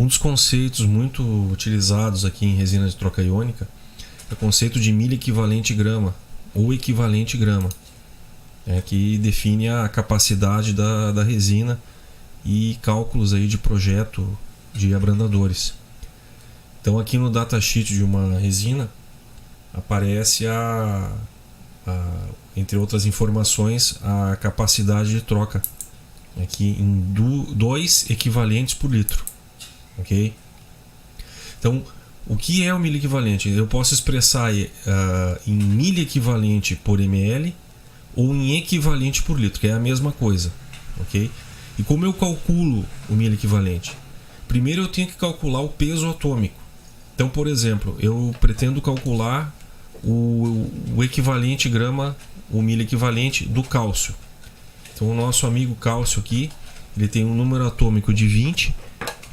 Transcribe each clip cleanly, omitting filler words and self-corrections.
Um dos conceitos muito utilizados aqui em resina de troca iônica é o conceito de milha equivalente grama ou equivalente grama, que define a capacidade da resina e cálculos aí de projeto de abrandadores. Então aqui no datasheet de uma resina aparece entre outras informações, a capacidade de troca aqui em 2 equivalentes por litro, ok? Então, o que é o milha equivalente? Eu posso expressar em milha equivalente por ml ou em equivalente por litro, que é a mesma coisa, ok? E como eu calculo o milha equivalente? Primeiro eu tenho que calcular o peso atômico. Então, por exemplo, eu pretendo calcular o equivalente grama, o milha equivalente do cálcio. Então, o nosso amigo cálcio aqui, ele tem um número atômico de 20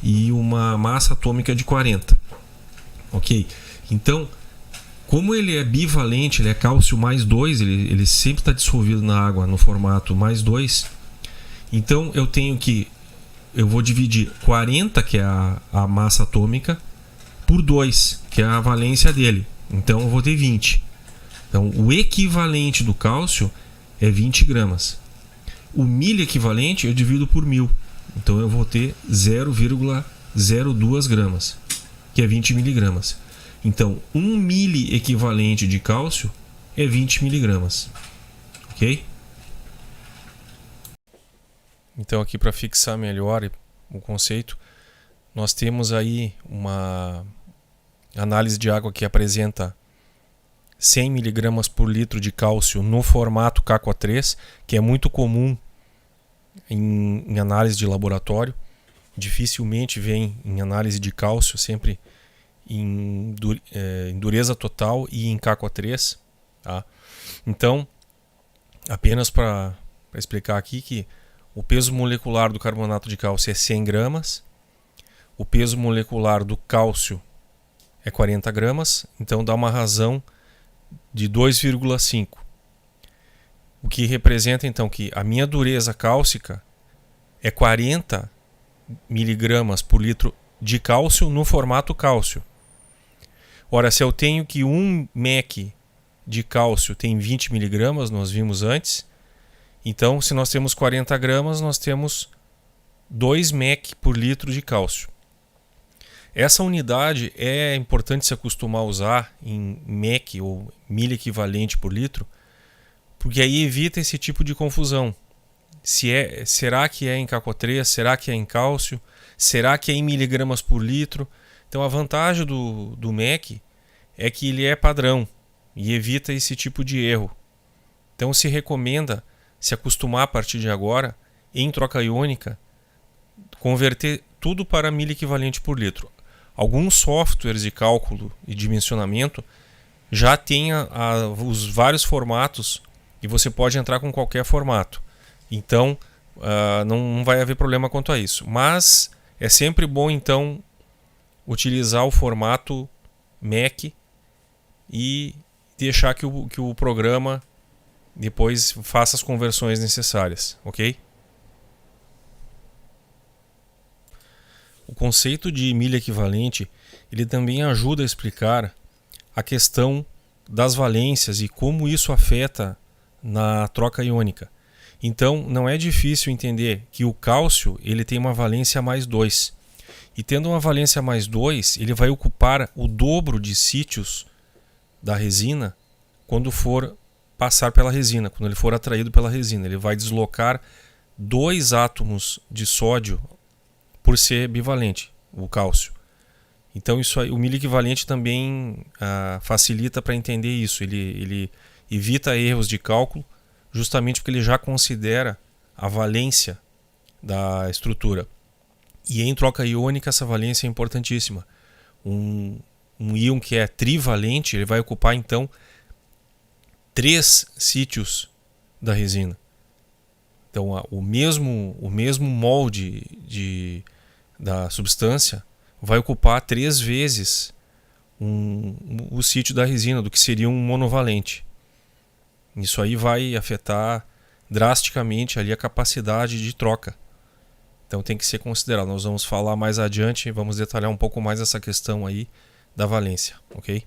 e uma massa atômica de 40. Ok? Então, como ele é bivalente, ele é cálcio mais 2, ele sempre está dissolvido na água no formato mais 2. Então, eu vou dividir 40, que é a massa atômica, por 2, que é a valência dele. Então eu vou ter 20. Então o equivalente do cálcio é 20 gramas. O milha equivalente eu divido por 1000. Então eu vou ter 0,02 gramas, que é 20 miligramas. Então 1 milha equivalente de cálcio é 20 miligramas. Ok? Então aqui para fixar melhor o conceito, nós temos aí uma análise de água que apresenta 100 mg por litro de cálcio no formato KCO3, que é muito comum em análise de laboratório. Dificilmente vem em análise de cálcio, sempre em dureza total e em KCO3. Tá? Então, apenas para explicar aqui que o peso molecular do carbonato de cálcio é 100 gramas, o peso molecular do cálcio é 40 gramas, então dá uma razão de 2,5. O que representa então que a minha dureza cálcica é 40 miligramas por litro de cálcio no formato cálcio. Ora, se eu tenho que 1 mEq de cálcio tem 20 miligramas, nós vimos antes, então se nós temos 40 gramas, nós temos 2 mEq por litro de cálcio. Essa unidade é importante se acostumar a usar em mEq ou milha equivalente por litro, porque aí evita esse tipo de confusão. Será que é em KCO3? Será que é em cálcio? Será que é em miligramas por litro? Então a vantagem do mEq é que ele é padrão e evita esse tipo de erro. Então se recomenda se acostumar a partir de agora, em troca iônica, converter tudo para milha equivalente por litro. Alguns softwares de cálculo e dimensionamento já têm os vários formatos e você pode entrar com qualquer formato. Então, não vai haver problema quanto a isso. Mas é sempre bom, então, utilizar o formato mEq e deixar que o programa depois faça as conversões necessárias, ok? O conceito de milha equivalente, ele também ajuda a explicar a questão das valências e como isso afeta na troca iônica. Então, não é difícil entender que o cálcio ele tem uma valência mais 2. E tendo uma valência mais 2, ele vai ocupar o dobro de sítios da resina quando for passar pela resina, quando ele for atraído pela resina. Ele vai deslocar 2 átomos de sódio por ser bivalente, o cálcio. Então isso aí, o milha equivalente também facilita para entender isso. Ele evita erros de cálculo, justamente porque ele já considera a valência da estrutura. E em troca iônica essa valência é importantíssima. Um íon que é trivalente, ele vai ocupar então 3 sítios da resina. Então o mesmo molde da substância vai ocupar 3 vezes o sítio da resina do que seria um monovalente. Isso aí vai afetar drasticamente ali a capacidade de troca Então tem que ser considerado. Nós vamos falar mais adiante, vamos detalhar um pouco mais essa questão aí da valência, ok?